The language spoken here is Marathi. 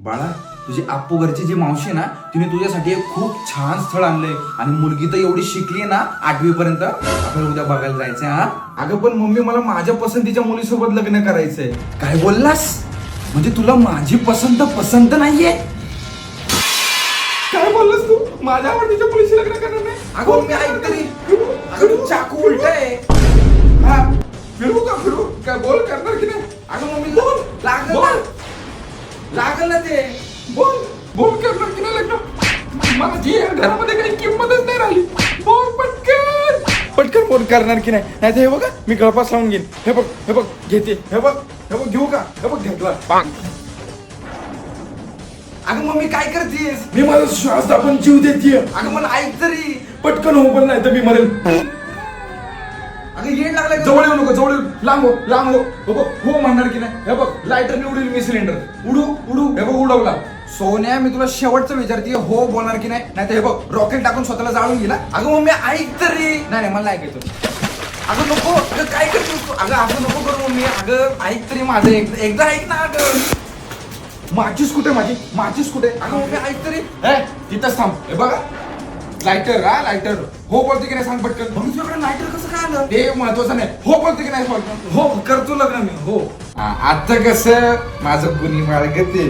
बाळा, तुझी आप्पू घरची जी मावशी आहे ना, तिने तुझ्यासाठी एक खूप छान स्थळ आणलंय आणि मुलगी तर एवढी शिकली ना 8वी पर्यंत. आपल्याला उद्या बघायला जायचंय. हा अगं पण मम्मी, मला माझ्या पसंतीच्या मुलीसोबत लग्न करायचंय. काय बोललास? म्हणजे तुला माझी पसंत नाहीये? काय बोललास तू? माझ्या आवडतीच्या मुलीशी लग्न करणार नाही? अगं मी ऐक तरी. अगं तू चाकू उलटाय. हा फिरू का फिरू? काय बोल, करणार की नाही? अगं मम्मी बोल, लागल ना ते. बोल बोल, करणार की नाही लग्न? माझी या घरामध्ये काही किंमतच नाही राहिली. बोल पटकन बोल, करणार की नाही? नाही तर हे बघा, मी गळपास लावून घेईन. हे बघ घेते. हे बघ घेऊ का? हे बघ घेतला. अगं मम्मी काय करतेस? मी माझा श्वास आपण जीव देते. अगं मला ऐक तरी. पटकन हो, पण नाही तर मी मरेल. अगं येड लागलाय. जवळ येऊ नको, जवळ येऊ. लांब हो. हो बघ, हो म्हणणार की नाही? हे बघ, लायटरने उडील मी सिलेंडर. उडू. हे बघ उडवला. सोन्या, मी तुला शेवटचं विचारते, हो बोलणार की नाही? नाही तर हे बघ, रॉकेट टाकून स्वतःला जाळून गेला. अगं मम्मी ऐक तरी. नाही मला ऐकायचं. अगं नको. अगं काय करतोस तू? अगं असं नको करू मम्मी. अगं ऐक तरी माझं, एकदा ऐक ना. अगं माचीस कुठे? माचीस कुठे? अगं मम्मी ऐक तरी. तिथंच थांब. हे बघा, लायटर. हो बोलते की नाही सांग पटकन. मग तुझ्याकडे लायटर कसं काय आलं? ते महत्वाचं नाही. हो बोलते की नाही पटकन? हो करतो लग्न मी. हो आता कसं माझं गुन्ही बाळगते.